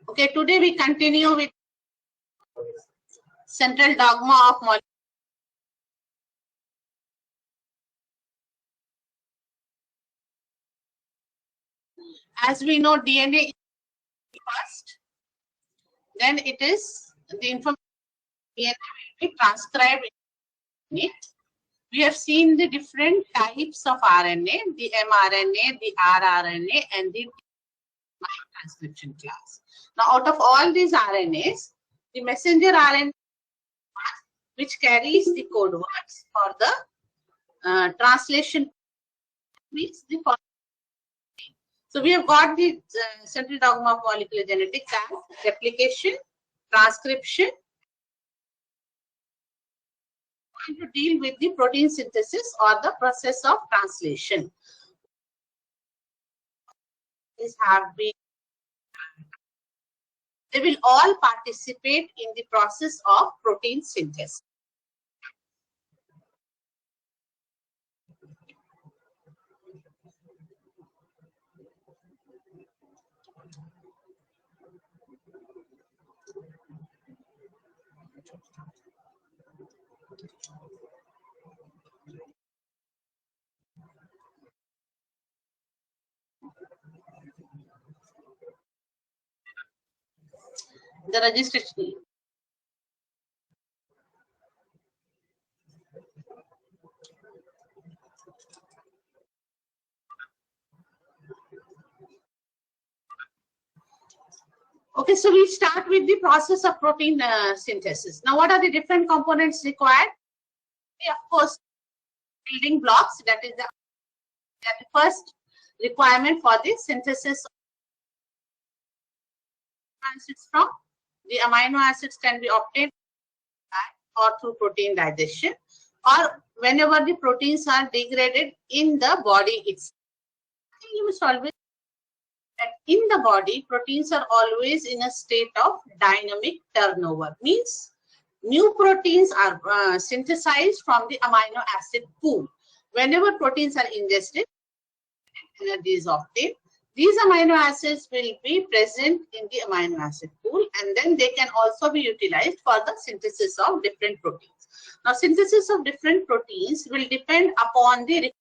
Okay, today we continue with central dogma of molecular. As we know, DNA is first, then it is the information DNA will be transcribed in it. We have seen the different types of RNA, the mRNA, the rRNA, and the transcription class. Now, out of all these RNAs, the messenger RNA, which carries the code words for the translation, means the. So we have got the central dogma of molecular genetics as replication, transcription, and to deal with the protein synthesis or the process of translation. These have been. They will all participate in the process of protein synthesis. The registration. Okay, so we start with the process of protein synthesis. Now, what are the different components required? Of course, building blocks, that is the first requirement for the synthesis of acids from. The amino acids can be obtained or through protein digestion, or whenever the proteins are degraded in the body itself. You must always that in the body, proteins are always in a state of dynamic turnover. Means new proteins are synthesized from the amino acid pool. Whenever proteins are ingested, energy is obtained. These amino acids will be present in the amino acid pool, and then they can also be utilized for the synthesis of different proteins. Now, synthesis of different proteins will depend upon the.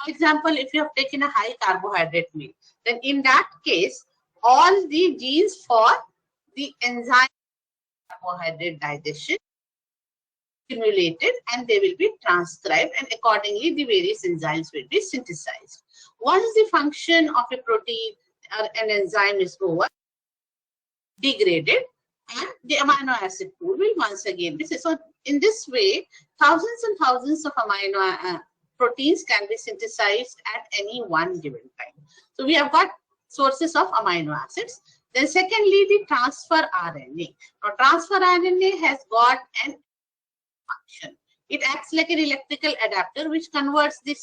For example, if you have taken a high carbohydrate meal, then in that case, all the genes for the enzyme carbohydrate digestion accumulated and they will be transcribed, and accordingly the various enzymes will be synthesized. Once the function of a protein or an enzyme is over, degraded, and the amino acid pool will once again be. So in this way, thousands and thousands of proteins can be synthesized at any one given time. So we have got sources of amino acids. Then secondly, the transfer RNA. Now transfer RNA has got an function. It acts like an electrical adapter which converts the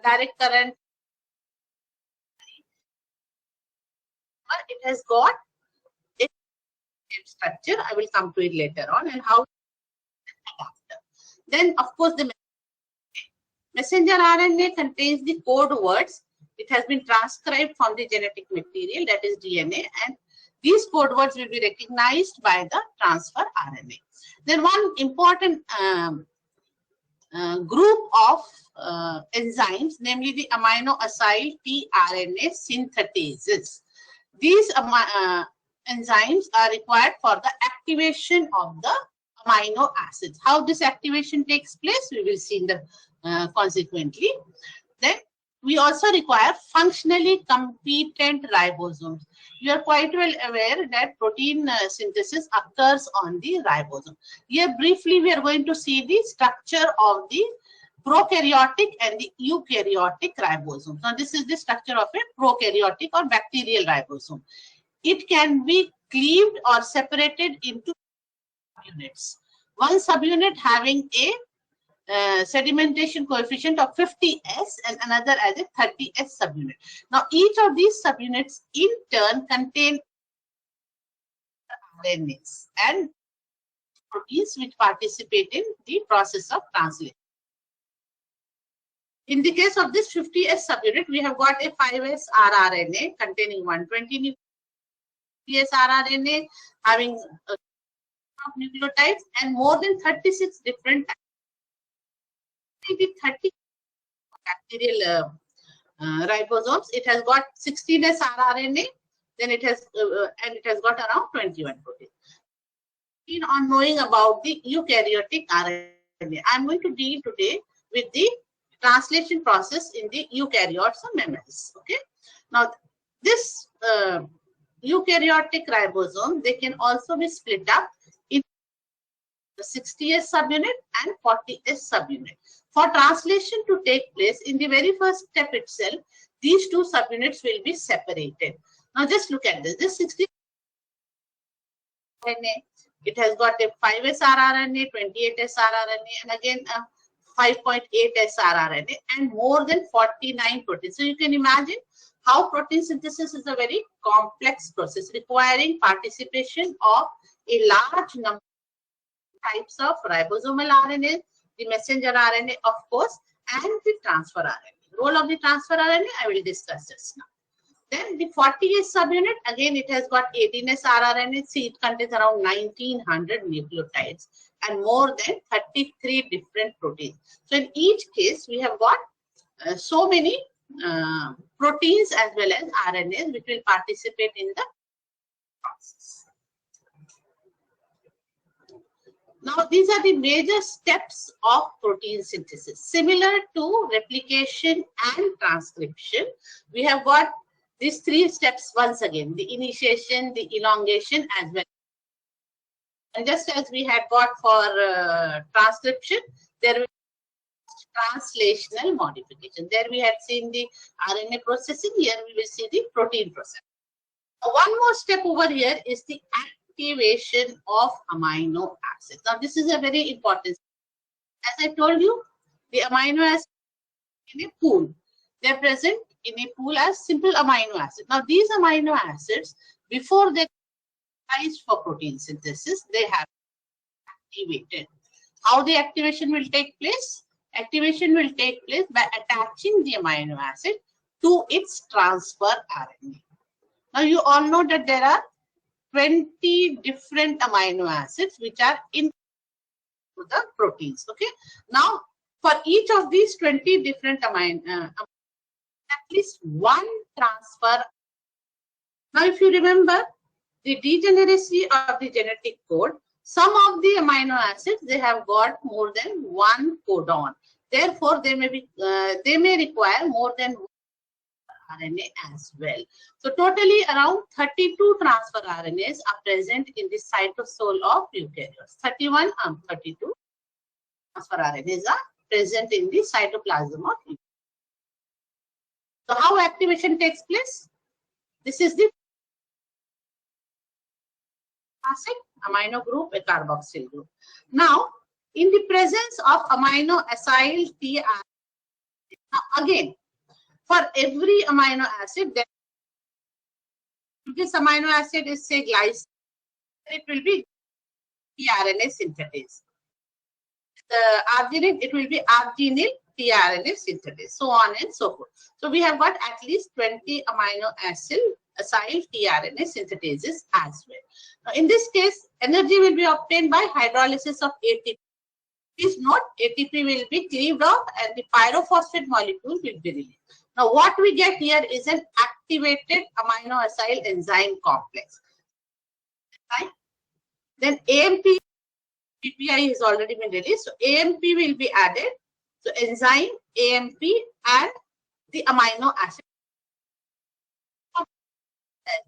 direct current. It has got a structure. I will come to it later on, and how adapter. Then of course the messenger RNA contains the code words. It has been transcribed from the genetic material, that is DNA, and these code words will be recognized by the transfer RNA. Then one important group of enzymes, namely the amino acyl tRNA synthetases. These enzymes are required for the activation of the amino acids. How this activation takes place, we will see in the consequently. Then we also require functionally competent ribosomes. You are quite well aware that protein synthesis occurs on the ribosome. Here briefly we are going to see the structure of the prokaryotic and the eukaryotic ribosome. Now this is the structure of a prokaryotic or bacterial ribosome. It can be cleaved or separated into units. One subunit having a sedimentation coefficient of 50S and another as a 30S subunit. Now each of these subunits in turn contain RNAs, and proteins which participate in the process of translation. In the case of this 50S subunit, we have got a 5S rRNA containing 120 50S rRNA having nucleotides and more than 36 different types. 30 bacterial ribosomes. It has got 16S rRNA, then it has got around 21 proteins. On knowing about the eukaryotic RNA, I'm going to deal today with the translation process in the eukaryotes or mammals. Okay. Now, this eukaryotic ribosome, they can also be split up in the 60S subunit and 40S subunit. For translation to take place in the very first step itself, these two subunits will be separated. Now, just look at this. This 60 RNA, it has got a 5S rRNA, 28S rRNA, and again 5.8S rRNA, and more than 49 proteins. So you can imagine how protein synthesis is a very complex process requiring participation of a large number of types of ribosomal RNA, the messenger RNA, of course, and the transfer RNA. Role of the transfer RNA, I will discuss just now. Then the 40S subunit, again it has got 18S rRNA. See, it contains around 1900 nucleotides and more than 33 different proteins. So in each case, we have got so many proteins as well as RNAs which will participate in the process. Now, these are the major steps of protein synthesis. Similar to replication and transcription, we have got these three steps once again: the initiation, the elongation, as well. And just as we had got for transcription, there will be translational modification. There we had seen the RNA processing. Here we will see the protein processing. One more step over here is the activation of amino acids. Now, this is a very important step. As I told you, the amino acids in a pool. They are present in a pool as simple amino acids. Now, these amino acids, before they rise for protein synthesis, they have activated. How the activation will take place? Activation will take place by attaching the amino acid to its transfer RNA. Now, you all know that there are 20 different amino acids which are in the proteins. Okay. Now, for each of these 20 different amino at least one transfer. Now, if you remember the degeneracy of the genetic code, some of the amino acids, they have got more than one codon. Therefore, they may require more than one RNA as well. So, totally around 32 transfer RNAs are present in the cytosol of eukaryotes. 32 transfer RNAs are present in the cytoplasm of eukaryotes. So, how activation takes place? This is the acid amino group, a carboxyl group. Now, in the presence of amino acyl tRNA, now again, for every amino acid, then this amino acid is say glycine, it will be tRNA synthetase. The arginine, it will be arginyl tRNA synthetase, so on and so forth. So we have got at least 20 amino acyl tRNA synthetases as well. Now, in this case, energy will be obtained by hydrolysis of ATP. Please note, ATP will be cleaved off and the pyrophosphate molecule will be released. Now, what we get here is an activated amino acyl enzyme complex. Right? Then AMP, PPI has already been released. So AMP will be added. So enzyme, AMP, and the amino acid.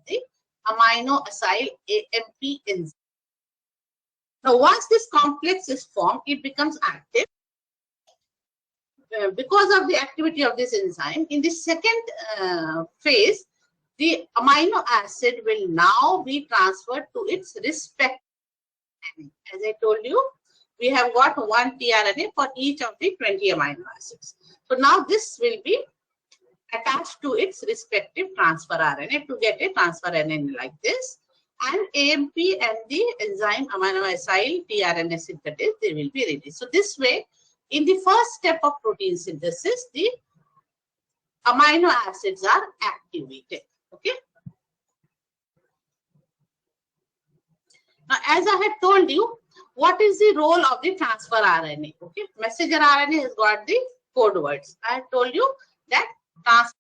The amino acyl AMP enzyme. Now, once this complex is formed, it becomes active. Because of the activity of this enzyme, in the second phase, the amino acid will now be transferred to its respective. As I told you, we have got one tRNA for each of the 20 amino acids. So now this will be attached to its respective transfer RNA to get a transfer RNA like this. and AMP and the enzyme amino acyl tRNA synthesis, they will be released. So this way, in the first step of protein synthesis, the amino acids are activated. Okay. Now, as I had told you, what is the role of the transfer RNA? Okay, messenger RNA has got the code words. I had told you that transfer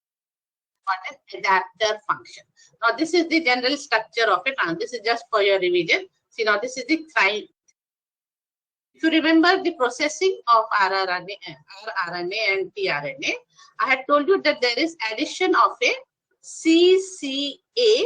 got an adapter function. Now, this is the general structure of it, and this is just for your revision. See, now this is the crime. If you remember the processing of rRNA and tRNA, I had told you that there is addition of a CCA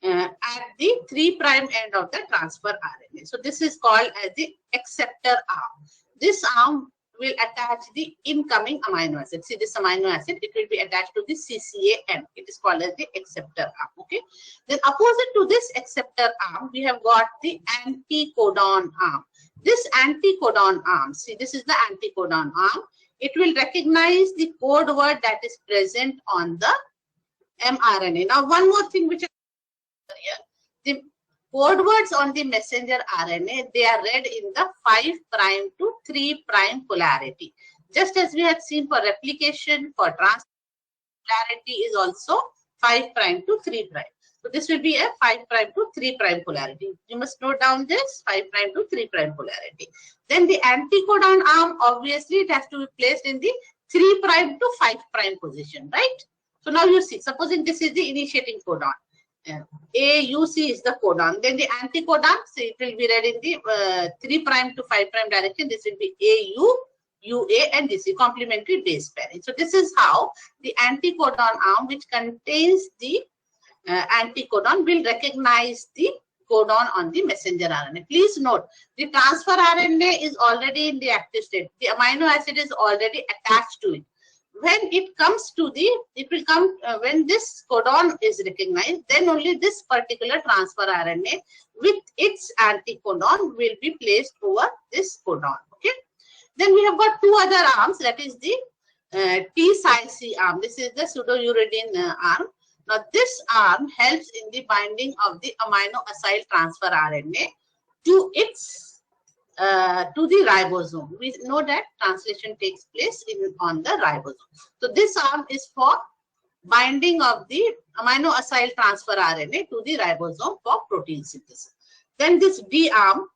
at the 3' end of the transfer RNA. So this is called as the acceptor arm. This arm will attach the incoming amino acid. See this amino acid, it will be attached to the CCA end. It is called as the acceptor arm. Okay. Then opposite to this acceptor arm, we have got the anticodon arm. This anticodon arm, see this is the anticodon arm. It will recognize the code word that is present on the mRNA. Now one more thing which here, the code words on the messenger RNA, they are read in the 5' to 3' polarity. Just as we had seen for replication, for transfer, polarity is also 5' to 3'. So this will be a 5' to 3' polarity. You must note down this 5' to 3' polarity. Then the anticodon arm, obviously it has to be placed in the 3' to 5' position, right? So now you see, supposing this is the initiating codon. AUC is the codon. Then the anticodon, so it will be read in the 3' to 5' direction. This will be AU, UA, and this is complementary base pairing. So this is how the anticodon arm, which contains the anticodon, will recognize the codon on the messenger RNA. Please note, the transfer RNA is already in the active state. The amino acid is already attached to it. When it comes to the, it will come when this codon is recognized, then only this particular transfer RNA with its anticodon will be placed over this codon. Okay. Then we have got two other arms, that is the T-Cy-C arm. This is the pseudouridine arm. Now this arm helps in the binding of the amino acyl transfer RNA to its to the ribosome. We know that translation takes place on the ribosome. So this arm is for binding of the amino acyl transfer RNA to the ribosome for protein synthesis. Then this D arm,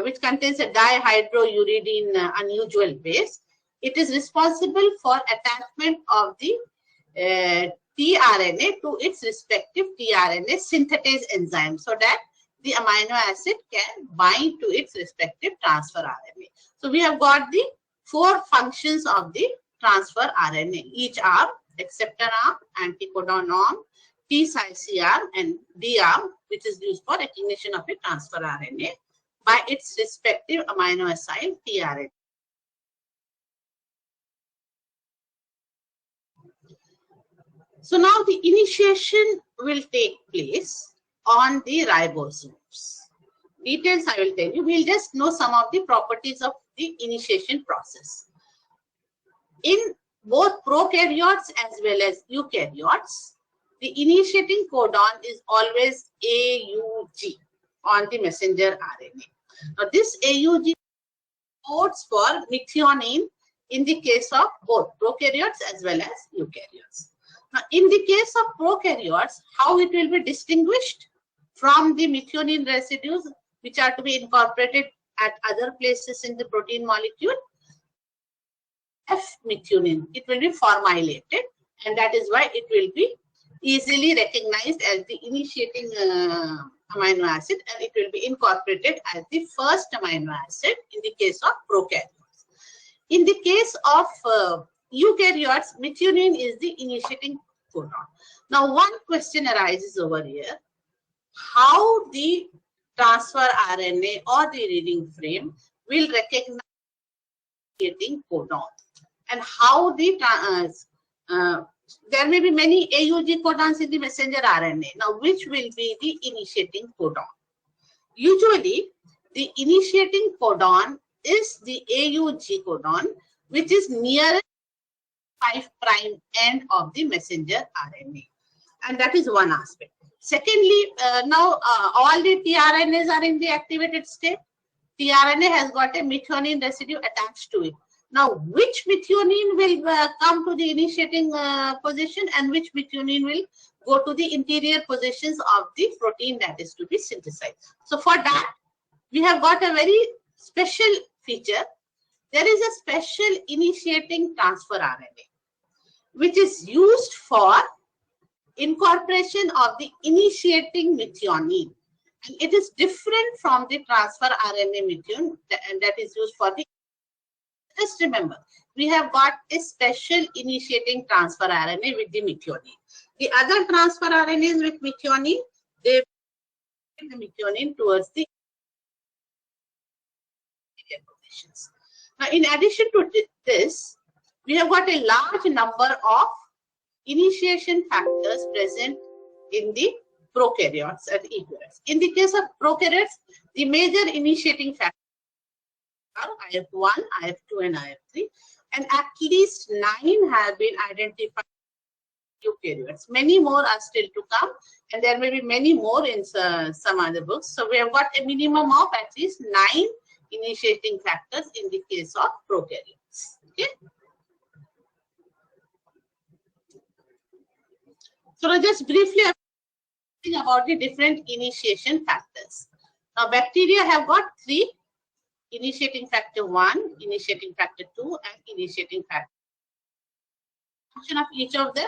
which contains a dihydrouridine unusual base, it is responsible for attachment of the tRNA to its respective tRNA synthetase enzyme, so that the amino acid can bind to its respective transfer RNA. So we have got the 4 functions of the transfer RNA. Each arm, acceptor arm, anticodon arm, T-Cy-C arm, and D arm, which is used for recognition of a transfer RNA by its respective amino acyl tRNA. So now the initiation will take place on the ribosomes. Details I will tell you. We'll just know some of the properties of the initiation process. In both prokaryotes as well as eukaryotes, the initiating codon is always AUG on the messenger RNA. Now this AUG codes for methionine in the case of both prokaryotes as well as eukaryotes. Now in the case of prokaryotes, how it will be distinguished from the methionine residues which are to be incorporated at other places in the protein molecule? F-methionine, it will be formilated, and that is why it will be easily recognized as the initiating amino acid, and it will be incorporated as the first amino acid in the case of prokaryotes. In the case of eukaryotes, methionine is the initiating codon. Now one question arises over here: how the transfer RNA or the reading frame will recognize the initiating codon, and how the there may be many AUG codons in the messenger RNA. Now, which will be the initiating codon? Usually, the initiating codon is the AUG codon, which is near 5' end of the messenger RNA, and that is one aspect. Secondly, now all the tRNAs are in the activated state. tRNA has got a methionine residue attached to it. Now, which methionine will come to the initiating position and which methionine will go to the interior positions of the protein that is to be synthesized. So, for that, we have got a very special feature. There is a special initiating transfer RNA, which is used for incorporation of the initiating methionine. And it is different from the transfer RNA methionine that is used for the. Just remember, we have got a special initiating transfer RNA with the methionine. The other transfer RNAs with methionine, they bring the methionine towards the positions. Now, in addition to this, we have got a large number of initiation factors present in the prokaryotes and eukaryotes. In the case of prokaryotes, the major initiating factors are IF1, IF2, and IF3, and at least 9 have been identified in eukaryotes. Many more are still to come, and there may be many more in some other books. So we have got a minimum of at least 9 initiating factors in the case of prokaryotes. Okay. So just briefly about the different initiation factors. Now, bacteria have got 3: initiating factor 1, initiating factor 2, and initiating factor. Function of each of them.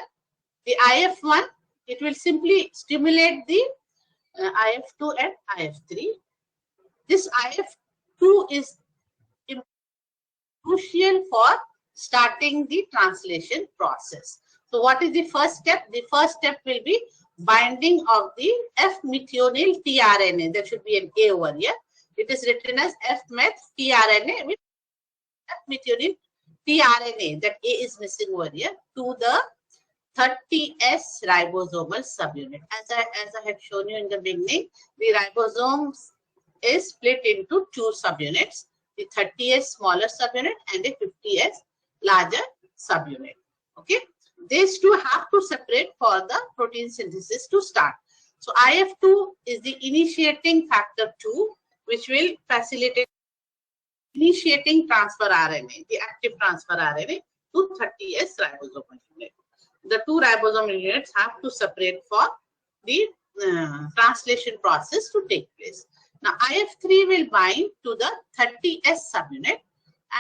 The IF1, it will simply stimulate the IF2 and IF3. This IF2 is crucial for starting the translation process. So what is the first step? The first step will be binding of the F-methionine tRNA. There should be an A over here. It is written as F-meth tRNA with F-methionine tRNA. That A is missing over here to the 30S ribosomal subunit. As I had shown you in the beginning, the ribosomes is split into 2 subunits: the 30S smaller subunit and the 50S larger subunit. Okay. These two have to separate for the protein synthesis to start. So IF2 is the initiating factor 2, which will facilitate initiating transfer RNA, the active transfer RNA, to 30S ribosomal unit. The 2 ribosomal units have to separate for the translation process to take place. Now IF3 will bind to the 30S subunit,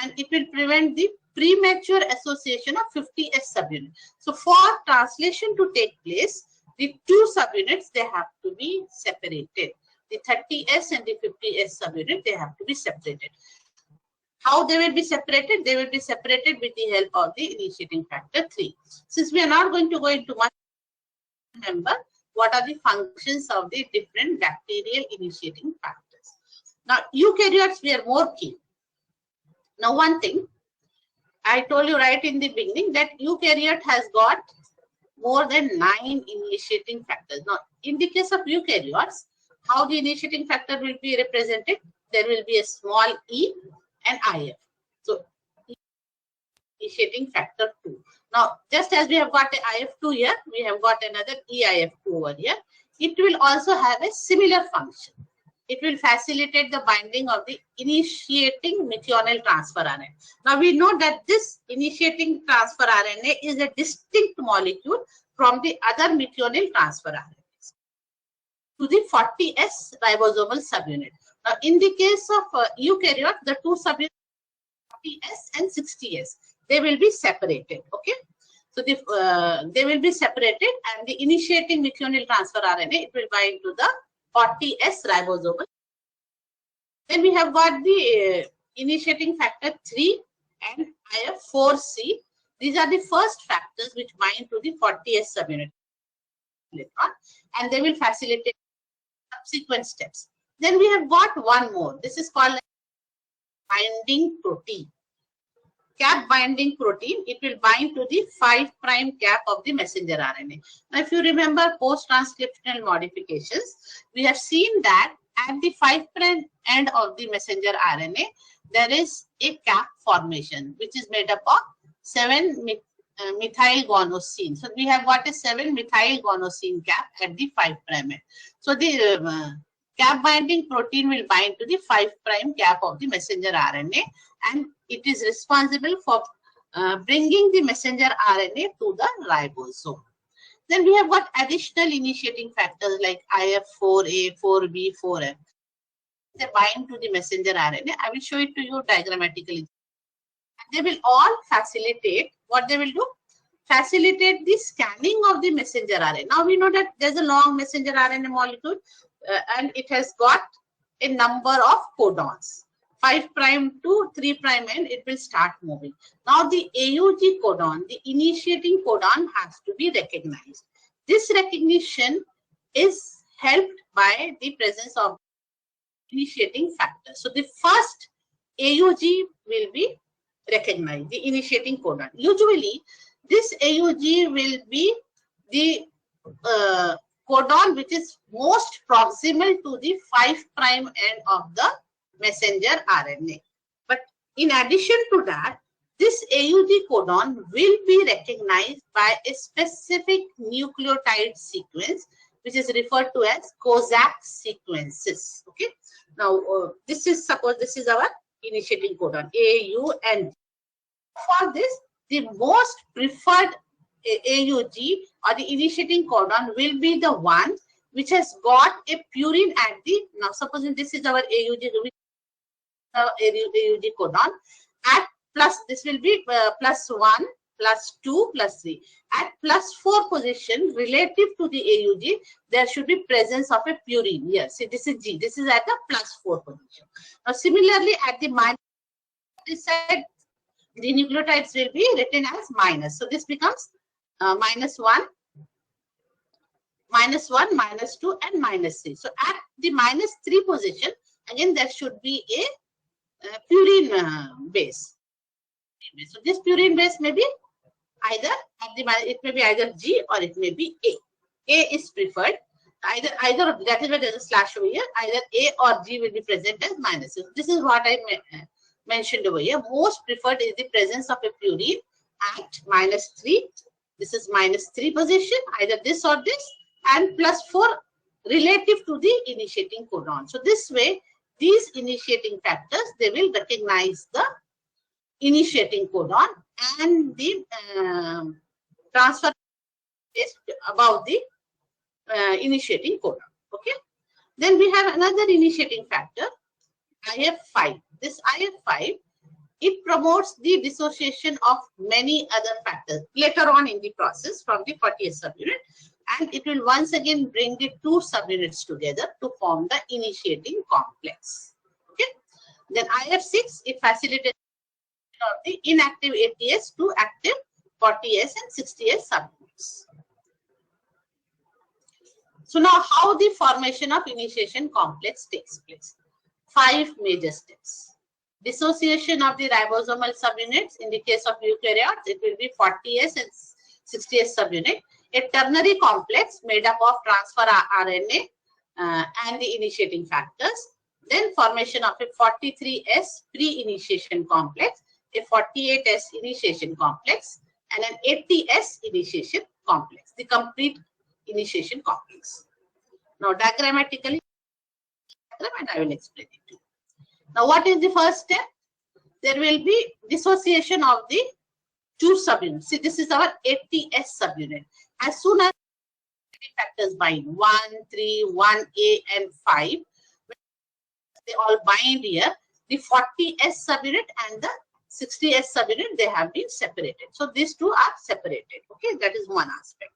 and it will prevent the premature association of 50S subunit. So for translation to take place, the 2 subunits, they have to be separated. The 30S and the 50S subunit, they have to be separated. How they will be separated? They will be separated with the help of the initiating factor 3. Since we are not going to go into much, remember what are the functions of the different bacterial initiating factors. Now eukaryotes, we are more keen. Now one thing, I told you right in the beginning that eukaryote has got more than 9 initiating factors. Now, in the case of eukaryotes, how the initiating factor will be represented? There will be a small e and IF. So, initiating factor 2. Now, just as we have got a IF2 here, we have got another EIF2 over here. It will also have a similar function. It will facilitate the binding of the initiating methionine transfer RNA. Now we know that this initiating transfer RNA is a distinct molecule from the other methionine transfer RNAs to the 40S ribosomal subunit. Now in the case of eukaryote, the 2 subunits, 40S and 60S, they will be separated. Okay. So they will be separated, and the initiating methionine transfer RNA, it will bind to the 40S ribosomal. Then we have got the initiating factor 3 and IF4C. These are the first factors which bind to the 40S subunit electron, and they will facilitate subsequent steps. Then we have got one more. This is called binding protein. Cap binding protein, it will bind to the 5' cap of the messenger RNA. Now, if you remember post-transcriptional modifications, we have seen that at the 5' end of the messenger RNA, there is a cap formation, which is made up of 7 methyl guanosine. So we have got a 7-methyl guanosine cap at the 5' end. So the cap binding protein will bind to the 5' cap of the messenger RNA, and it is responsible for bringing the messenger RNA to the ribosome. Then we have got additional initiating factors like IF4A, 4B, 4F. They bind to the messenger RNA. I will show it to you diagrammatically. They will all facilitate, what they will do? Facilitate the scanning of the messenger RNA. Now we know that there's a long messenger RNA molecule and it has got a number of codons. 5' to 3' end, it will start moving. Now the AUG codon, the initiating codon, has to be recognized. This recognition is helped by the presence of initiating factor. So the first AUG will be recognized, the initiating codon. Usually, this AUG will be the codon which is most proximal to the 5' end of the messenger RNA. But in addition to that, this AUG codon will be recognized by a specific nucleotide sequence, which is referred to as Kozak sequences. Okay. Now, suppose this is our initiating codon, A, U, and G. For this, the most preferred AUG or the initiating codon will be the one which has got a purine at the, now supposing this is our AUG, AUG codon at plus, this will be +1, +2, +3. At +4 position relative to the AUG, there should be presence of a purine. Yes, see, this is G. This is at the +4 position. Now, similarly, at the minus side, the nucleotides will be written as minus. So this becomes -1, -2, and -3. So at the -3 position, again there should be a purine base. So this purine base may be either at the, it may be either G or it may be A. A is preferred. Either of that is why there's a slash over here. Either A or G will be present as minus. So this is what I mentioned over here. Most preferred is the presence of a purine at -3. This is -3 position, either this or this, and +4 relative to the initiating codon. So this way, these initiating factors, they will recognize the initiating codon and the transfer is about the initiating codon. Okay. Then we have another initiating factor, IF5. This IF5, it promotes the dissociation of many other factors later on in the process from the 40S subunit, and it will once again bring the 2 subunits together to form the initiating complex. Okay. Then IF6, it facilitates the inactive ATS to active 40S and 60S subunits. So now how the formation of initiation complex takes place? 5 major steps. Dissociation of the ribosomal subunits. In the case of eukaryotes, it will be 40S and 60S subunit. A ternary complex made up of transfer RNA and the initiating factors. Then formation of a 43S pre-initiation complex, a 48S initiation complex, and an 80S initiation complex, the complete initiation complex. Now diagrammatically, and I will explain it to you. Now what is the first step? There will be dissociation of the 2 subunits. See, this is our 80S subunit. As soon as factors bind 1, 3, 1A, and 5, they all bind here. The 40S subunit and the 60S subunit, they have been separated. So these 2 are separated. Okay, that is one aspect.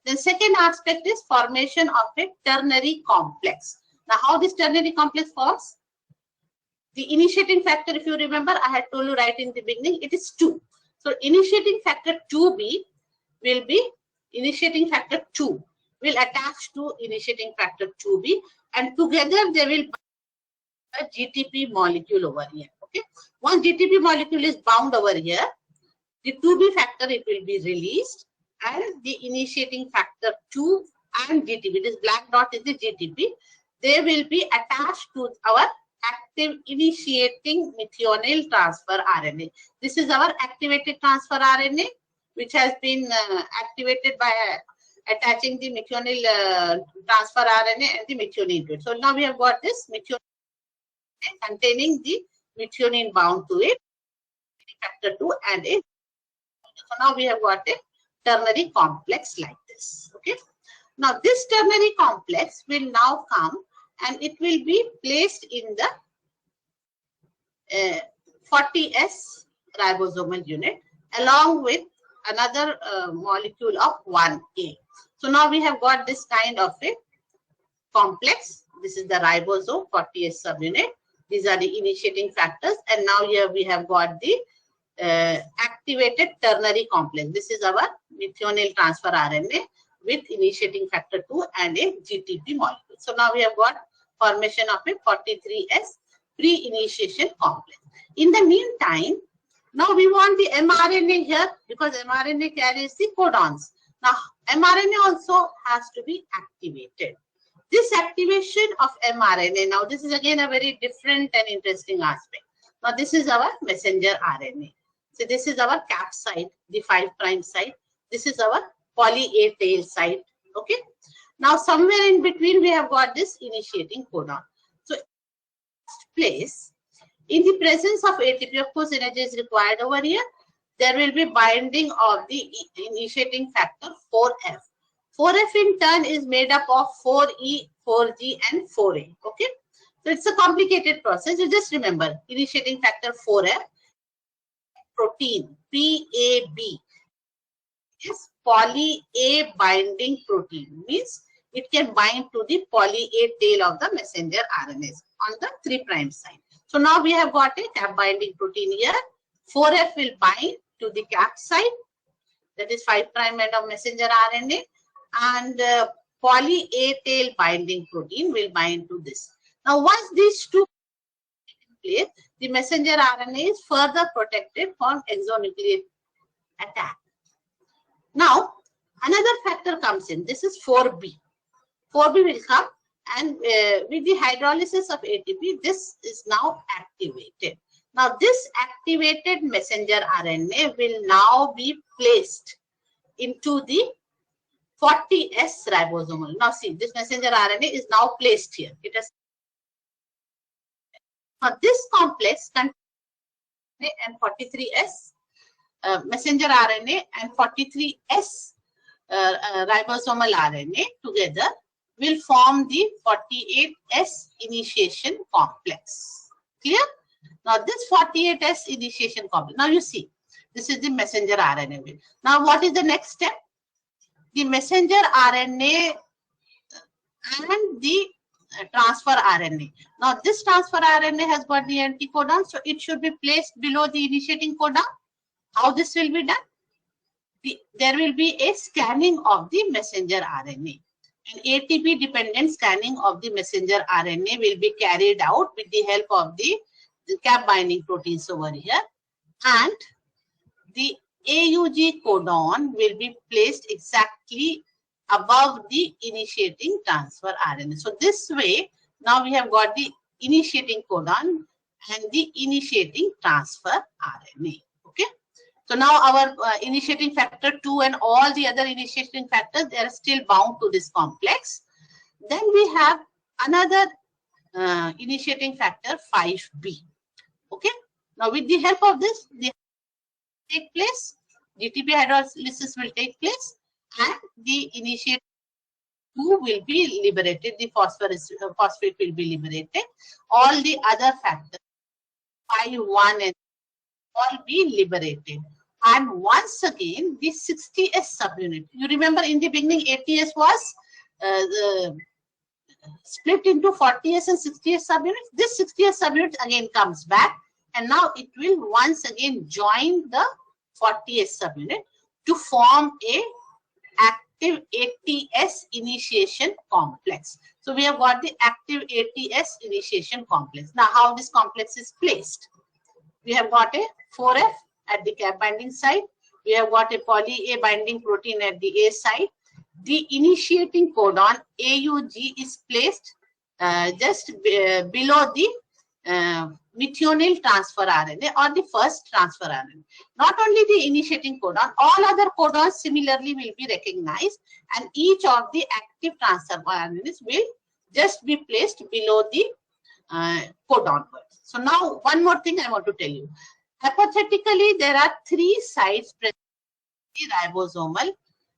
The second aspect is formation of a ternary complex. Now, how this ternary complex forms? The initiating factor, if you remember, I had told you right in the beginning, it is 2. So initiating factor 2B will be initiating factor 2 will attach to initiating factor 2B, and together they will bind a GTP molecule over here. Okay. Once GTP molecule is bound over here, the 2B factor, it will be released, and the initiating factor 2 and GTP, this black dot is the GTP, they will be attached to our active initiating methionine transfer RNA. This is our activated transfer RNA. which has been activated by attaching the methionine transfer RNA and the methionine to it. So now we have got this methionine containing the methionine bound to it, factor 2 and a. So now we have got a ternary complex like this. Okay. Now this ternary complex will now come and it will be placed in the 40S ribosomal unit along with another molecule of 1A. So now we have got this kind of a complex. This is the ribosome 40S subunit. These are the initiating factors, and now here we have got the activated ternary complex. This is our methionine transfer RNA with initiating factor 2 and a GTP molecule. So now we have got formation of a 43S pre-initiation complex. In the meantime, now we want the mRNA here because mRNA carries the codons. Now mRNA also has to be activated. This activation of mRNA, now this is again a very different and interesting aspect. Now this is our messenger RNA. So this is our cap site, the 5' site. This is our poly A tail site. Okay. Now somewhere in between we have got this initiating codon. So place in the presence of ATP, of course energy is required over here. There will be binding of the initiating factor 4F. 4F in turn is made up of 4E, 4G and 4A. Okay. So it's a complicated process. You just remember initiating factor 4F, protein PAB is poly A binding protein, means it can bind to the poly A tail of the messenger RNAs on the 3' side. So now we have got a cap binding protein here. 4F will bind to the cap site, that is 5' end of messenger RNA, and poly A tail binding protein will bind to this. Now once these two in place, the messenger RNA is further protected from exonucleate attack. Now another factor comes in. This is 4B. 4B will come, and with the hydrolysis of ATP, this is now activated. Now this activated messenger RNA will now be placed into the 40S ribosomal. Now see, this messenger RNA is now placed here. It has now this complex contains and 43S messenger RNA and 43S ribosomal RNA together will form the 48S initiation complex. Clear? Now this 48S initiation complex. Now you see, this is the messenger RNA. Now what is the next step? The messenger RNA and the transfer RNA. Now this transfer RNA has got the anticodon, so it should be placed below the initiating codon. How this will be done? There will be a scanning of the messenger RNA. An ATP dependent scanning of the messenger RNA will be carried out with the help of the cap binding proteins over here, and the AUG codon will be placed exactly above the initiating transfer RNA. So this way, now we have got the initiating codon and the initiating transfer RNA. Okay. So now our initiating factor 2 and all the other initiating factors, they are still bound to this complex. Then we have another initiating factor 5B. Okay. Now with the help of this, the take place, GTP hydrolysis will take place, and the initiating 2 will be liberated. The phosphate will be liberated. All the other factors 5, 1 and all be liberated. And once again, the 60S subunit. You remember in the beginning, ATS was split into 40S and 60S subunits. This 60S subunit again comes back, and now it will once again join the 40S subunit to form a active ATS initiation complex. So we have got the active ATS initiation complex. Now how this complex is placed? We have got a 4F at the cap binding site. We have got a poly A binding protein at the A site. The initiating codon AUG is placed just below the methionine transfer RNA or the first transfer RNA. Not only the initiating codon, all other codons similarly will be recognized, and each of the active transfer RNAs will just be placed below the codon words. So now one more thing I want to tell you. Hypothetically, there are 3 sites present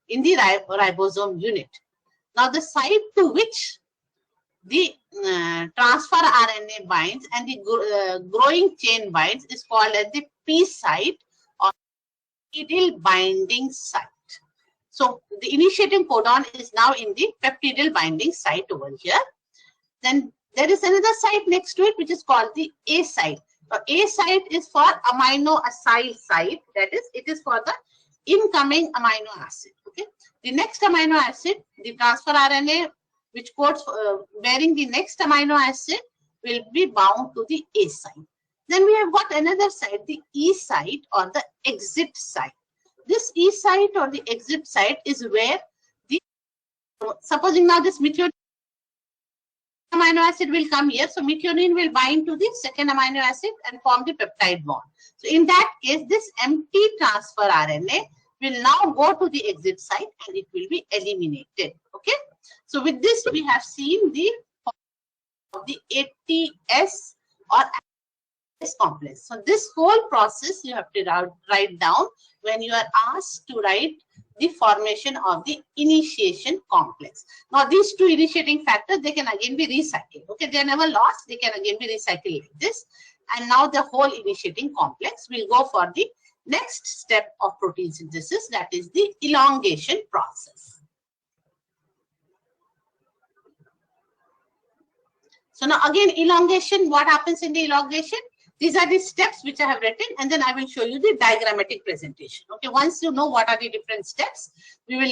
in the ribosome unit. Now the site to which the transfer RNA binds and the growing chain binds is called as the P site or peptidal binding site. So the initiating codon is now in the peptidal binding site over here. Then there is another site next to it which is called the A site. Now A site is for amino acyl site, that is, it is for the incoming amino acid. Okay, the next amino acid, the transfer RNA which codes bearing the next amino acid will be bound to the A site. Then we have got another site, the E site or the exit site. This E site or the exit site is where the, supposing now this methionine amino acid will come here, so methionine will bind to the second amino acid and form the peptide bond. So in that case, this empty transfer RNA will now go to the exit site and it will be eliminated. Okay, so with this we have seen the ATS or ATS complex. So this whole process you have to write down when you are asked to write the formation of the initiation complex. Now these 2 initiating factors, they can again be recycled. Okay, they are never lost, they can again be recycled like this. And now the whole initiating complex will go for the next step of protein synthesis, that is the elongation process. So now again elongation, what happens in the elongation? These are the steps which I have written, and then I will show you the diagrammatic presentation. Okay, once you know what are the different steps, we will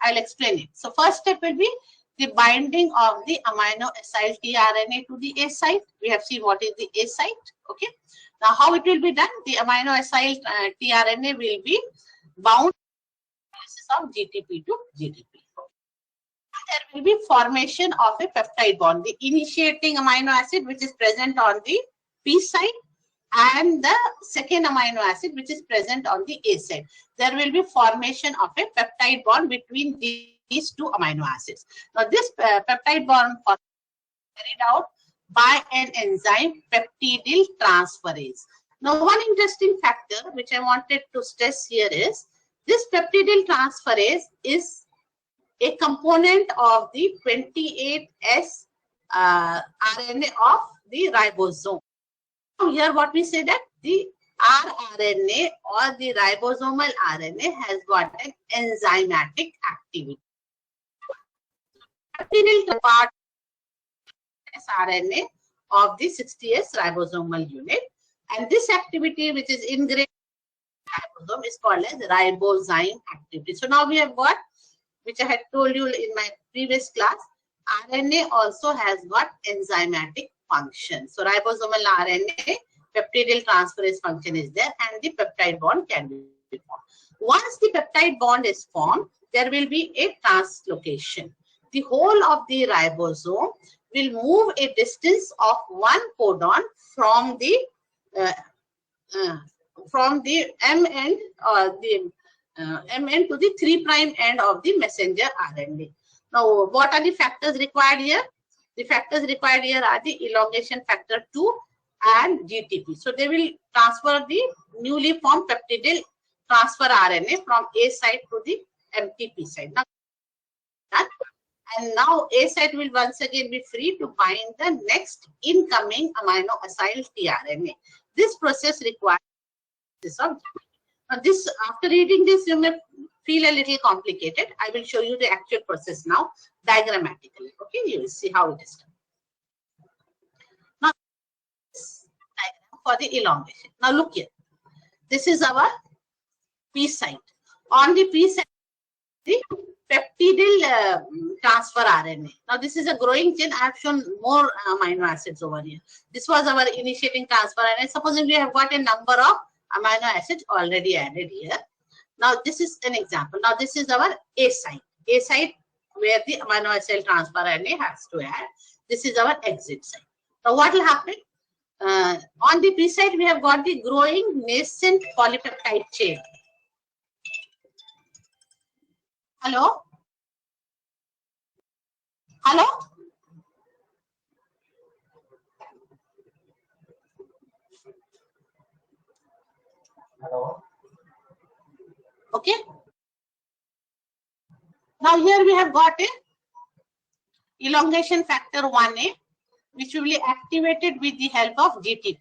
I'll explain it. So first step will be the binding of the amino acyl tRNA to the A site. We have seen what is the A site. Okay, now how it will be done? The amino acyl tRNA will be bound of GTP to GTP. There will be formation of a peptide bond, the initiating amino acid which is present on the P site and the second amino acid which is present on the A site. There will be formation of a peptide bond between these 2 amino acids. Now this peptide bond is carried out by an enzyme, peptidyl transferase. Now one interesting factor which I wanted to stress here is this peptidyl transferase is a component of the 28S RNA of the ribosome. Now here what we say that the rRNA or the ribosomal RNA has got an enzymatic activity. Peptidyl part RNA of the 60S ribosomal unit, and this activity which is ingrained in the ribosome is called as ribozyme activity. So now we have got, which I had told you in my previous class, RNA also has got enzymatic function. So ribosomal RNA, peptidyl transferase function is there, and the peptide bond can be formed. Once the peptide bond is formed, there will be a translocation. The whole of the ribosome will move a distance of 1 codon from the M end or the M end to the 3' end of the messenger RNA. Now, what are the factors required here? The factors required here are the elongation factor 2 and GTP. So they will transfer the newly formed peptidyl transfer RNA from A site to the MTP site. Now A site will once again be free to bind the next incoming amino acyl tRNA. This process requires this of GTP. Now this, after reading this, you may feel a little complicated. I will show you the actual process now diagrammatically. Okay, you will see how it is done. Now, this diagram for the elongation. Now look here. This is our P site. On the P site, the peptidyl transfer RNA. Now this is a growing chain. I have shown more amino acids over here. This was our initiating transfer RNA. Supposing we have got a number of amino acids already added here. Now this is an example. Now this is our A site. A site where the amino acyl transfer RNA has to add. This is our exit site. Now what will happen? On the P side, we have got the growing nascent polypeptide chain. Hello? Hello? Hello. Okay. Now here we have got a elongation factor 1A, which will be activated with the help of GTP.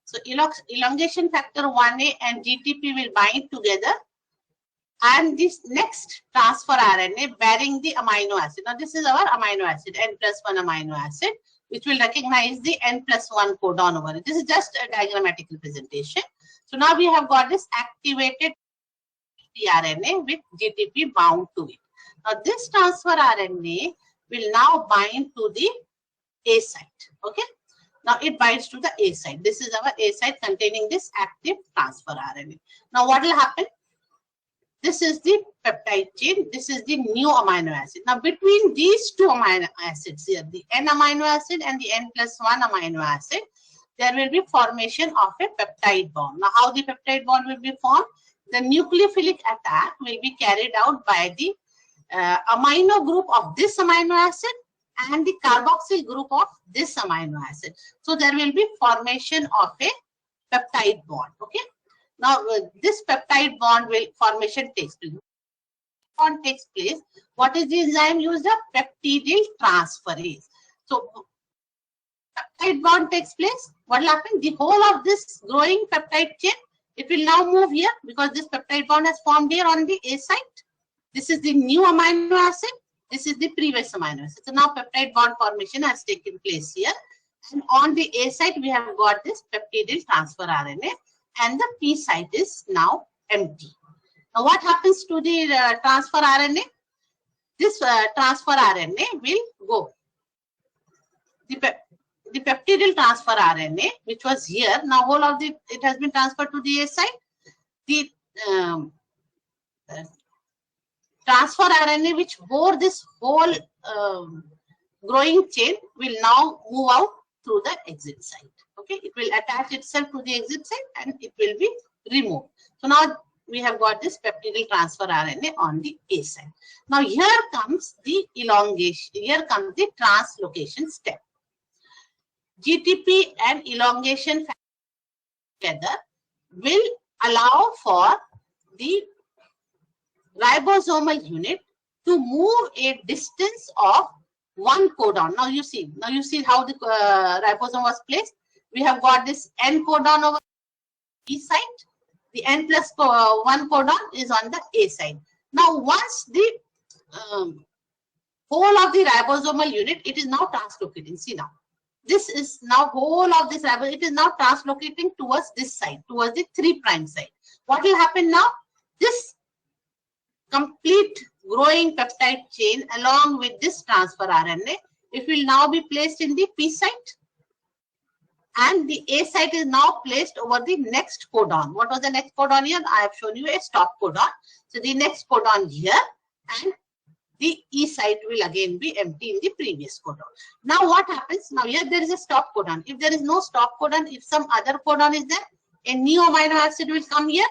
So elongation factor 1A and GTP will bind together, and this next transfer RNA bearing the amino acid. Now this is our amino acid, N+1 amino acid, which will recognize the N+1 codon over it. This is just a diagrammatic representation. So now we have got this activated RNA with GTP bound to it. Now this transfer RNA will now bind to the A site. Okay. Now it binds to the A site. This is our A site containing this active transfer RNA. Now what will happen? This is the peptide chain. This is the new amino acid. Now between these two amino acids here, the N amino acid and the N+1 amino acid, there will be formation of a peptide bond. Now how the peptide bond will be formed? The nucleophilic attack will be carried out by the amino group of this amino acid and the carboxyl group of this amino acid. So there will be formation of a peptide bond. Okay. Now this peptide bond formation takes place. Bond takes place. What is the enzyme used? A peptidyl transferase. So peptide bond takes place. What will happen? The whole of this growing peptide chain, it will now move here because this peptide bond has formed here on the A site. This is the new amino acid. This is the previous amino acid. So now peptide bond formation has taken place here. And on the A site, we have got this peptidyl transfer RNA. And the P site is now empty. Now what happens to the transfer RNA? This transfer RNA will go. The peptidyl transfer RNA, which was here, now whole of it has been transferred to the A site. The transfer RNA which bore this whole growing chain will now move out through the exit site. Okay, it will attach itself to the exit site and it will be removed. So now we have got this peptidyl transfer RNA on the A site. Now here comes the elongation, here comes the translocation step. GTP and elongation together will allow for the ribosomal unit to move a distance of one codon. Now you see how the ribosome was placed. We have got this N codon over B site. The N+1 codon is on the A side. Now once the whole of the ribosomal unit, it is now translocating. See now. This is now whole of this ribosome. It is now translocating towards this side, towards the 3' side. What will happen now? This complete growing peptide chain along with this transfer RNA, it will now be placed in the P site. And the A site is now placed over the next codon. What was the next codon here? I have shown you a stop codon. So the next codon here, and the E site will again be empty in the previous codon. Now what happens? Now here there is a stop codon. If there is no stop codon, if some other codon is there, a new amino acid will come here.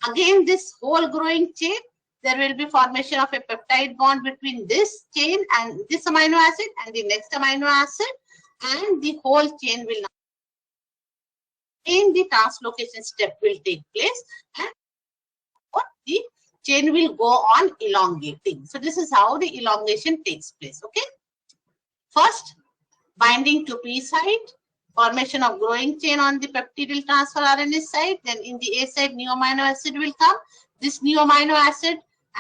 Again this whole growing chain, there will be formation of a peptide bond between this chain and this amino acid and the next amino acid, and the whole chain will now, in the translocation step will take place, and the chain will go on elongating. So this is how the elongation takes place. Okay. First, binding to P site, formation of growing chain on the peptidyl transfer RNA site. Then in the A site, new amino acid will come. This new amino acid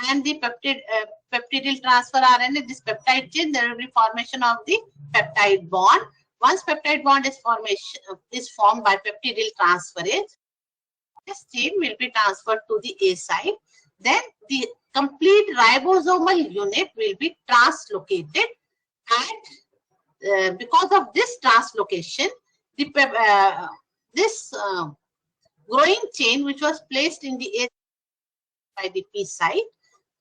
and the peptidyl transfer RNA, this peptide chain, there will be formation of the peptide bond. Once peptide bond is formed by peptidyl transferase, this chain will be transferred to the A site. Then the complete ribosomal unit will be translocated, and because of this translocation, the growing chain which was placed in the A by the P site,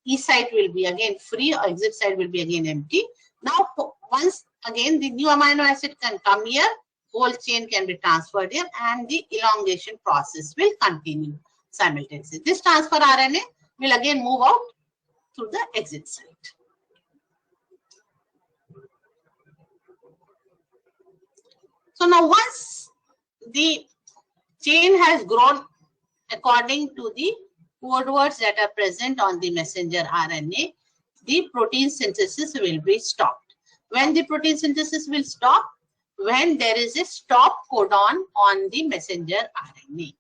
E site will be again free, or exit site will be again empty. Now once again the new amino acid can come here, whole chain can be transferred here and the elongation process will continue simultaneously. This transfer RNA will again move out through the exit site. So now once the chain has grown according to the code words that are present on the messenger RNA, the protein synthesis will be stopped. When the protein synthesis will stop? When there is a stop codon on the messenger RNA.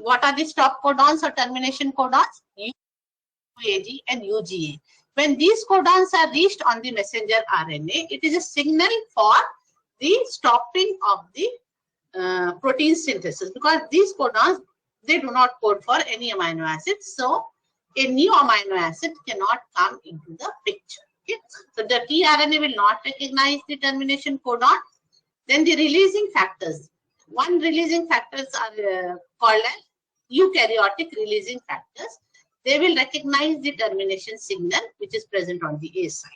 What are the stop codons or termination codons? UAG and UGA. When these codons are reached on the messenger RNA, it is a signal for the stopping of the protein synthesis, because these codons, they do not code for any amino acids. So a new amino acid cannot come into the picture. Okay? So the tRNA will not recognize the termination codon. Then the releasing factors. One releasing factors are called as eukaryotic releasing factors. They will recognize the termination signal which is present on the A side.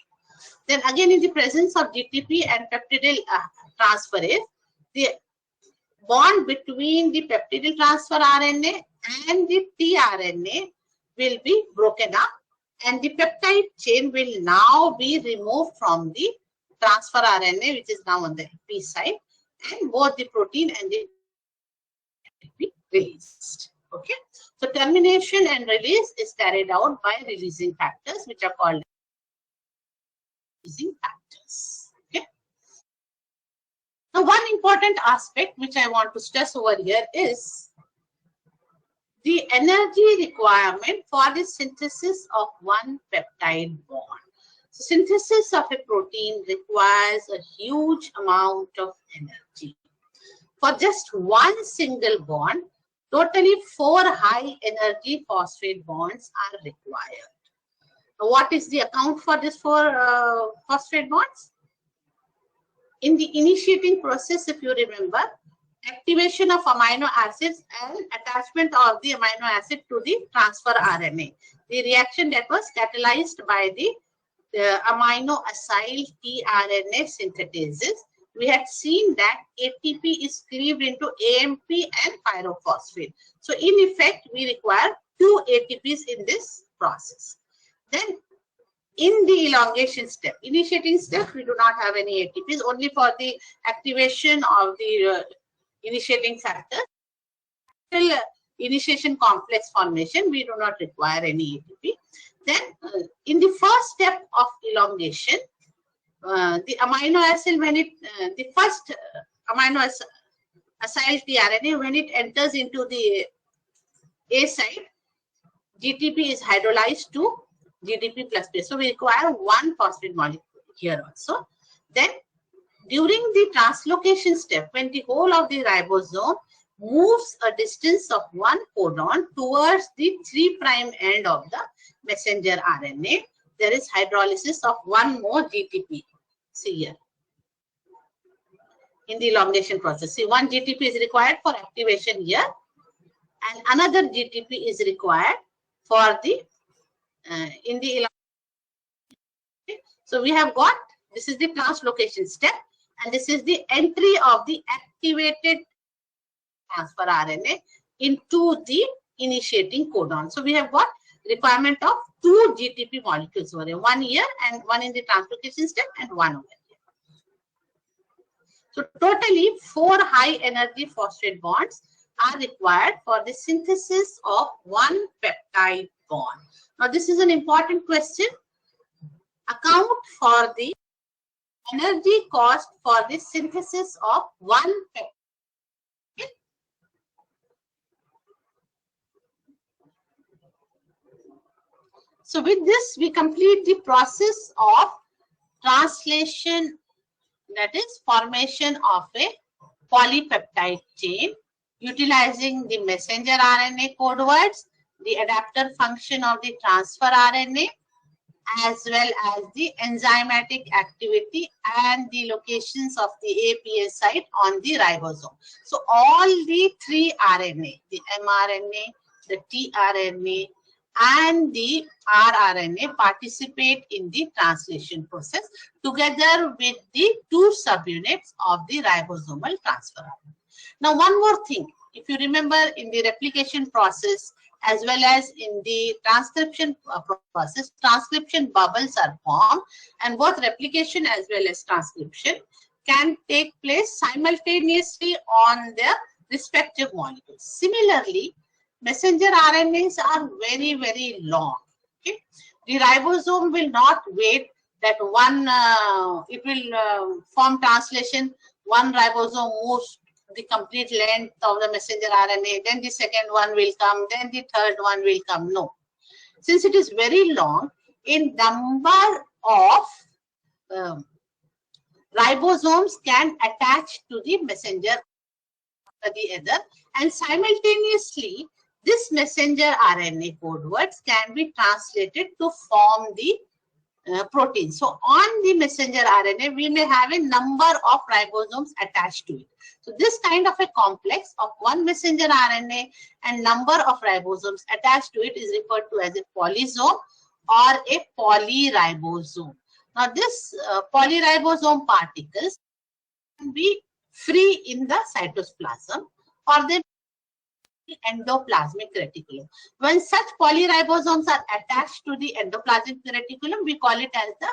Then again, in the presence of GTP and peptidyl transferase, the bond between the peptidyl transfer RNA and the tRNA will be broken up, and the peptide chain will now be removed from the transfer RNA, which is now on the P side, and both the protein and the will be released. Okay. So termination and release is carried out by releasing factors, which are called releasing factors. Okay. Now, one important aspect which I want to stress over here is the energy requirement for the synthesis of one peptide bond. So synthesis of a protein requires a huge amount of energy. For just one single bond, totally 4 high energy phosphate bonds are required. Now, what is the account for this 4 phosphate bonds? In the initiating process, if you remember, activation of amino acids and attachment of the amino acid to the transfer RNA. The reaction that was catalyzed by the amino acyl tRNA synthetases. We had seen that ATP is cleaved into AMP and pyrophosphate. So in effect, we require 2 ATPs in this process. Then in the elongation step, initiating step, we do not have any ATPs, only for the activation of the initiating factor. Till initiation complex formation, we do not require any ATP. Then in the first step of elongation, the amino acid, when it, the first amino acyl tRNA, when it enters into the A side, GTP is hydrolyzed to GDP plus base. So we require 1 phosphate molecule here also. Then during the translocation step, when the whole of the ribosome moves a distance of 1 codon towards the 3' end of the messenger RNA, there is hydrolysis of 1 more GTP. See here. In the elongation process, see, 1 GTP is required for activation here, and another GTP is required for the in the elongation. Okay. So we have got, this is the translocation step, and this is the entry of the activated transfer RNA into the initiating codon. So we have got requirement of 2 GTP molecules over here, 1 here and 1 in the translocation step and 1 over here. So totally 4 high energy phosphate bonds are required for the synthesis of 1 peptide bond. Now this is an important question. Account for the energy cost for the synthesis of 1 peptide. Okay. So with this, we complete the process of translation, that is formation of a polypeptide chain, utilizing the messenger RNA code words, the adapter function of the transfer RNA, as well as the enzymatic activity and the locations of the APA site on the ribosome. So all the 3 RNA, the mRNA, the tRNA, and the rRNA participate in the translation process together with the two subunits of the ribosomal transfer. Now, one more thing, if you remember, in the replication process as well as in the transcription process, transcription bubbles are formed, and both replication as well as transcription can take place simultaneously on their respective molecules. Similarly, messenger RNAs are very, very long. Okay? The ribosome will not wait that one, it will form translation, one ribosome moves the complete length of the messenger RNA, then the second one will come, then the third one will come. No. Since it is very long, in number of ribosomes can attach to the messenger or the other, and simultaneously this messenger RNA code words can be translated to form the protein. So on the messenger RNA, we may have a number of ribosomes attached to it. So this kind of a complex of one messenger RNA and number of ribosomes attached to it is referred to as a polysome or a polyribosome. Now this polyribosome particles can be free in the cytoplasm or they endoplasmic reticulum. When such polyribosomes are attached to the endoplasmic reticulum, we call it as the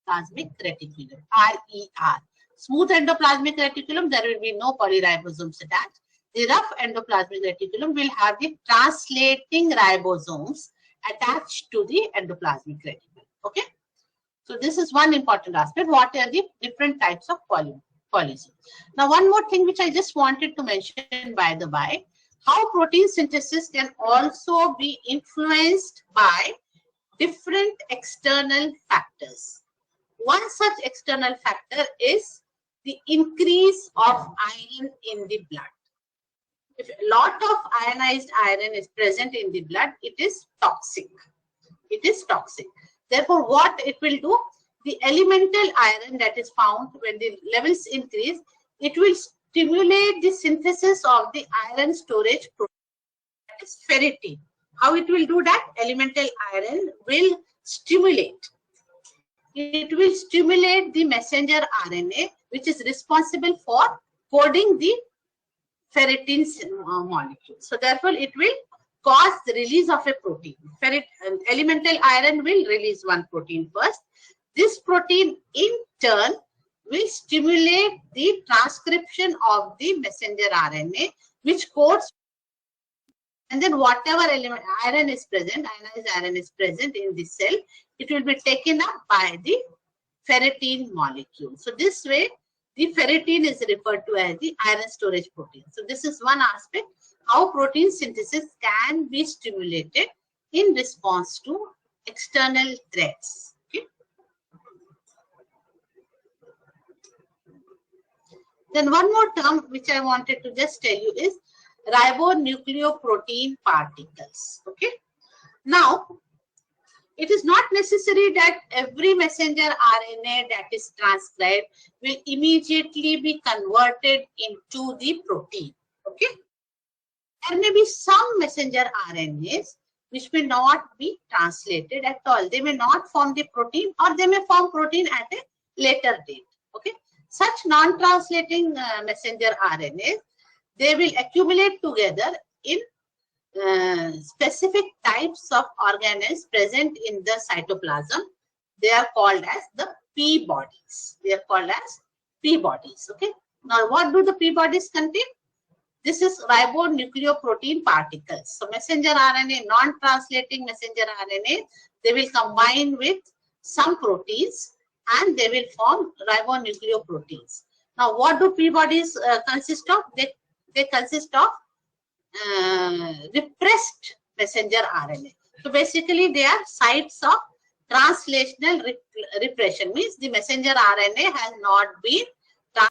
plasmic reticulum, RER. Smooth endoplasmic reticulum, there will be no polyribosomes attached. The rough endoplasmic reticulum will have the translating ribosomes attached to the endoplasmic reticulum. Okay. So this is one important aspect. What are the different types of polysome? Now, one more thing which I just wanted to mention by the by, how protein synthesis can also be influenced by different external factors. One such external factor is the increase of iron in the blood. If a lot of ionized iron is present in the blood, it is toxic. It is toxic. Therefore, what it will do, the elemental iron that is found when the levels increase, it will stimulate the synthesis of the iron storage protein, that is ferritin. How it will do that? Elemental iron will stimulate. It will stimulate the messenger RNA, which is responsible for coding the ferritin molecule. So therefore, it will cause the release of a protein. Elemental iron will release one protein first. This protein in turn will stimulate the transcription of the messenger RNA, which codes, and then whatever element iron is present, ionized iron is present in the cell, it will be taken up by the ferritin molecule. So this way, the ferritin is referred to as the iron storage protein. So this is one aspect, how protein synthesis can be stimulated in response to external threats. Okay. Then one more term which I wanted to just tell you is ribonucleoprotein particles. Okay. Now, it is not necessary that every messenger RNA that is transcribed will immediately be converted into the protein. Okay. There may be some messenger RNAs which may not be translated at all. They may not form the protein, or they may form protein at a later date. Okay. Such non-translating messenger RNAs, they will accumulate together in specific types of organelles present in the cytoplasm. They are called as the P bodies. They are called as P bodies. Okay. Now, what do the P bodies contain? This is ribonucleoprotein particles. So, messenger RNA, non-translating messenger RNA, they will combine with some proteins and they will form ribonucleoproteins. Now, what do P bodies consist of? They consist of repressed messenger RNA. So basically, they are sites of translational repression, means the messenger RNA has not been translated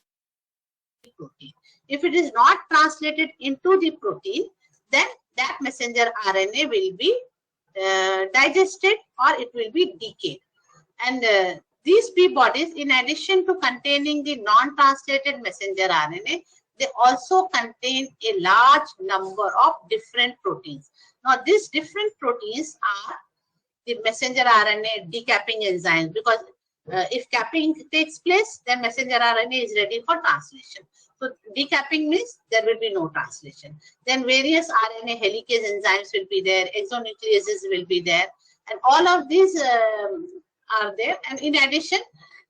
into protein. If it is not translated into the protein, then that messenger RNA will be digested or it will be decayed. And these P bodies, in addition to containing the non-translated messenger RNA, they also contain a large number of different proteins. Now, these different proteins are the messenger RNA decapping enzymes, because if capping takes place, then messenger RNA is ready for translation. So decapping means there will be no translation. Then various RNA helicase enzymes will be there, exonucleases will be there, and all of these are there. And in addition,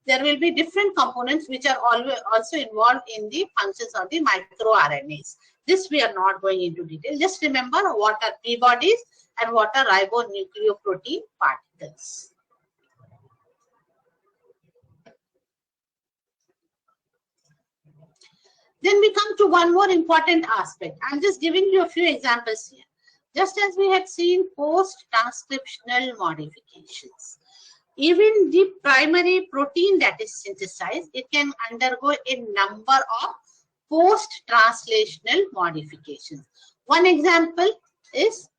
there will be different components which are always also involved in the functions of the microRNAs. This we are not going into detail. Just remember what are P-bodies and what are ribonucleoprotein particles. Then we come to one more important aspect. I'm just giving you a few examples here. Just as we had seen post-transcriptional modifications, even the primary protein that is synthesized, it can undergo a number of post-translational modifications. One example is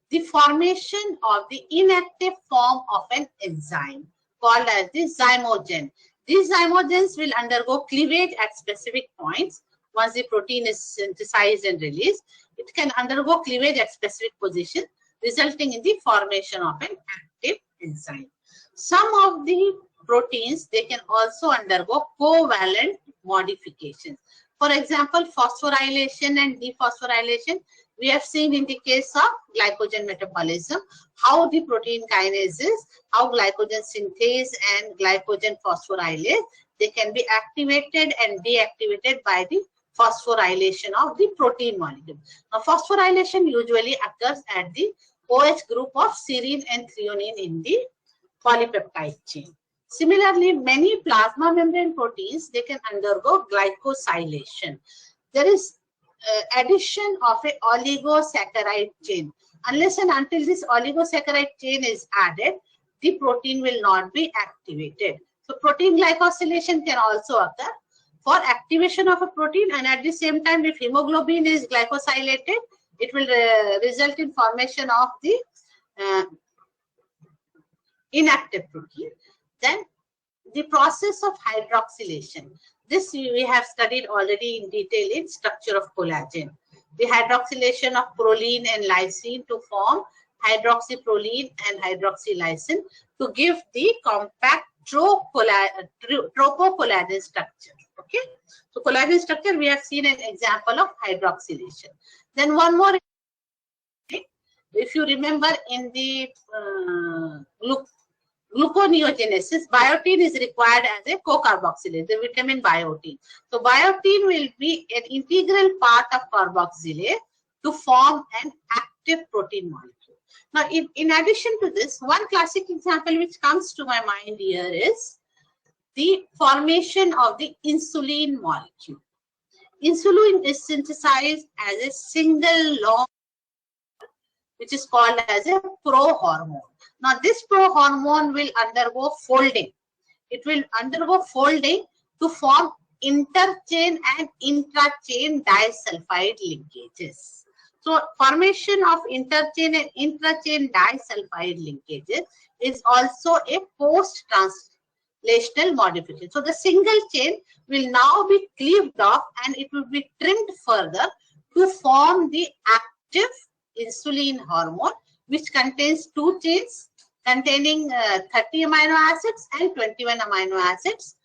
the formation of the inactive form of an enzyme called as the zymogen. These zymogens will undergo cleavage at specific points. Once the protein is synthesized and released, it can undergo cleavage at specific positions, resulting in the formation of an active enzyme. Some of the proteins, they can also undergo covalent modifications. For example, phosphorylation and dephosphorylation, we have seen in the case of glycogen metabolism, how the protein kinases, how glycogen synthase and glycogen phosphorylase, they can be activated and deactivated by the phosphorylation of the protein molecule. Now, phosphorylation usually occurs at the OH group of serine and threonine in the polypeptide chain. Similarly, many plasma membrane proteins, they can undergo glycosylation. There is addition of a oligosaccharide chain. Unless and until this oligosaccharide chain is added, the protein will not be activated. So protein glycosylation can also occur for activation of a protein, and at the same time, if hemoglobin is glycosylated, it will result in formation of the inactive protein. Then the process of hydroxylation. This we have studied already in detail in structure of collagen. The hydroxylation of proline and lysine to form hydroxyproline and hydroxylysine to give the compact tropocollagen structure. Okay, so collagen structure, we have seen an example of hydroxylation. Then one more, if you remember in the gluconeogenesis, biotin is required as a co-carboxylase, the vitamin biotin. So biotin will be an integral part of carboxylase to form an active protein molecule. Now, in addition to this, one classic example which comes to my mind here is the formation of the insulin molecule. Insulin is synthesized as a single long, which is called as a prohormone. Now, this prohormone will undergo folding. It will undergo folding to form interchain and intrachain disulfide linkages. So, formation of interchain and intrachain disulfide linkages is also a post-translational modification. So, the single chain will now be cleaved off and it will be trimmed further to form the active insulin hormone, which contains two chains containing 30 amino acids and 21 amino acids,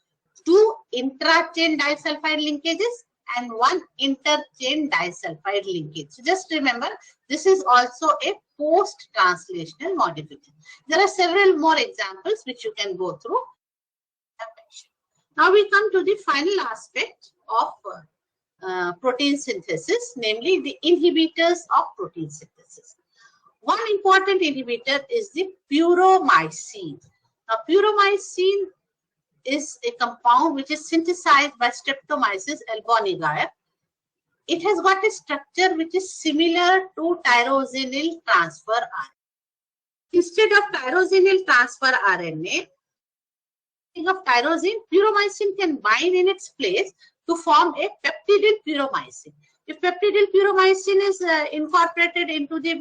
two intrachain disulfide linkages, and one interchain disulfide linkage. So just remember, this is also a post-translational modification. There are several more examples which you can go through. Now we come to the final aspect of protein synthesis, namely the inhibitors of protein synthesis. One important inhibitor is the puromycin. Now, puromycin is a compound which is synthesized by Streptomyces elbownigae. It has got a structure which is similar to tyrosinyl transfer RNA. Instead of tyrosinyl transfer RNA, of tyrosine, puromycin can bind in its place to form a peptidyl puromycin. If peptidyl puromycin is incorporated into the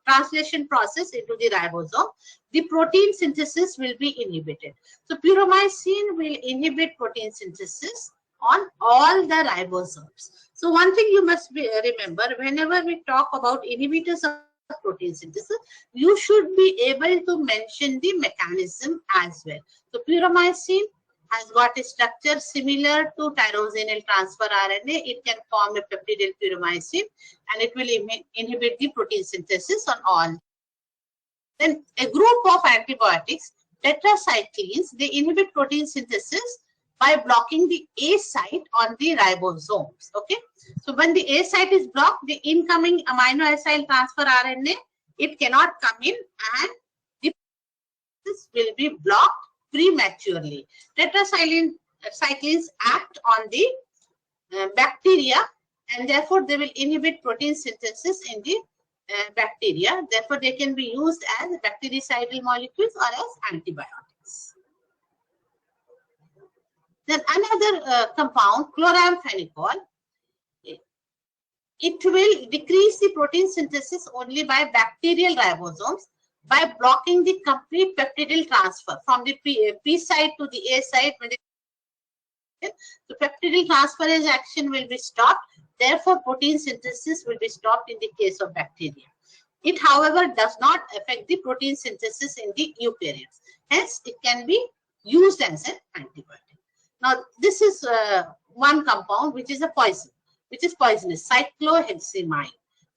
translation process into the ribosome, the protein synthesis will be inhibited. So puromycin will inhibit protein synthesis on all the ribosomes. So one thing you must remember, whenever we talk about inhibitors of protein synthesis, you should be able to mention the mechanism as well. So pyrimycin has got a structure similar to tyrosinyl transfer RNA. It can form a peptidyl pyrimycin and it will inhibit the protein synthesis on all. Then a group of antibiotics, tetracyclines, they inhibit protein synthesis by blocking the A site on the ribosomes. Okay, so when the A site is blocked, the incoming amino acyl transfer RNA, it cannot come in and this will be blocked prematurely. Tetracyclines act on the bacteria and therefore they will inhibit protein synthesis in the bacteria. Therefore, they can be used as bactericidal molecules or as antibiotics. Then another compound, chloramphenicol, it will decrease the protein synthesis only by bacterial ribosomes by blocking the complete peptidyl transfer from the P site to the A site. When the peptidyl transferase action will be stopped. Therefore, protein synthesis will be stopped in the case of bacteria. It, however, does not affect the protein synthesis in the eukaryotes. Hence, it can be used as an antibiotic. Now, this is one compound which is a poison, which is poisonous, cycloheximide.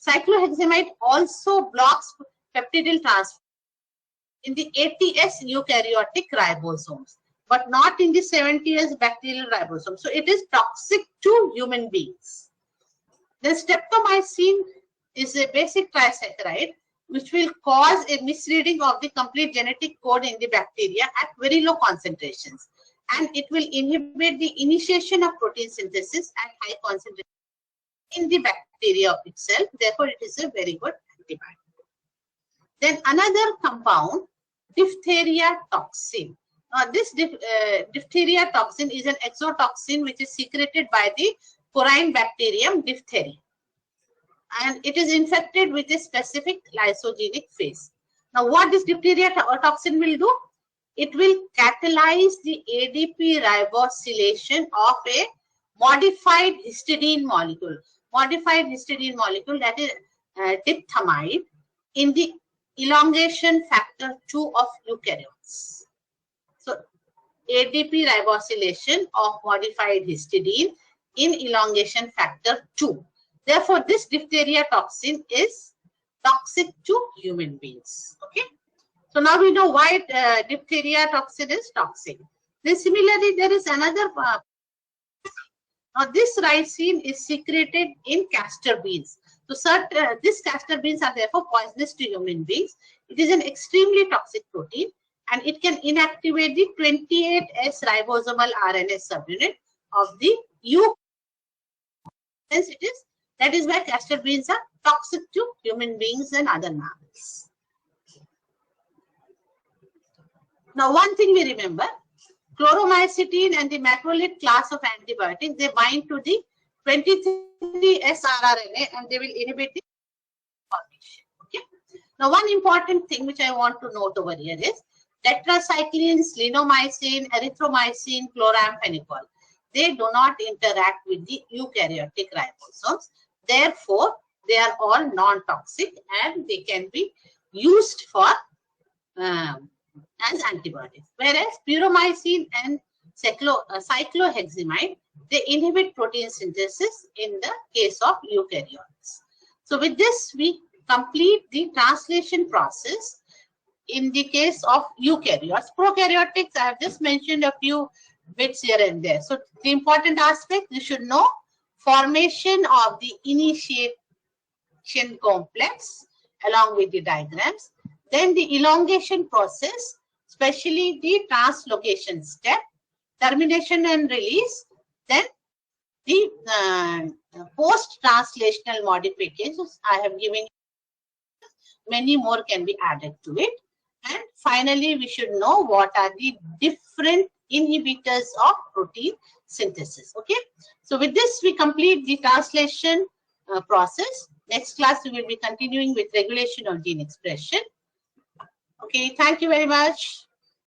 Cycloheximide also blocks peptidyl transfer in the 80S eukaryotic ribosomes, but not in the 70S bacterial ribosomes. So, it is toxic to human beings. The streptomycin is a basic trisaccharide which will cause a misreading of the complete genetic code in the bacteria at very low concentrations, and it will inhibit the initiation of protein synthesis at high concentration in the bacteria itself. Therefore, it is a very good antibiotic. Then another compound, diphtheria toxin. This diphtheria toxin is an exotoxin which is secreted by the Corynebacterium diphtheria, and it is infected with a specific lysogenic phase. Now, what this diphtheria toxin will do? It will catalyze the ADP ribosylation of a modified histidine molecule. Modified histidine molecule, that is diphtamide, in the elongation factor 2 of eukaryotes. So, ADP ribosylation of modified histidine in elongation factor 2. Therefore, this diphtheria toxin is toxic to human beings. Okay. So now we know why diphtheria toxin is toxic. Then similarly, there is another. Now this ricin is secreted in castor beans. So these castor beans are therefore poisonous to human beings. It is an extremely toxic protein and it can inactivate the 28S ribosomal RNA subunit of the eukaryote. Hence it is, that is why castor beans are toxic to human beings and other mammals. Now one thing we remember, chloromycetin and the macrolide class of antibiotics, they bind to the 23S rRNA and they will inhibit the formation. Okay. Now one important thing which I want to note over here is tetracyclines, linomycin, erythromycin, chloramphenicol. They do not interact with the eukaryotic ribosomes. Therefore, they are all non-toxic and they can be used for as antibiotics. Whereas puromycin and cycloheximide, they inhibit protein synthesis in the case of eukaryotes. So with this, we complete the translation process in the case of eukaryotes. Prokaryotics, I have just mentioned a few bits here and there. So the important aspect, you should know formation of the initiation complex along with the diagrams. Then the elongation process, especially the translocation step, termination and release, then the post-translational modifications. I have given many more can be added to it. And finally, we should know what are the different inhibitors of protein synthesis. Okay. So with this, we complete the translation process. Next class, we will be continuing with regulation of gene expression. Okay. Thank you very much.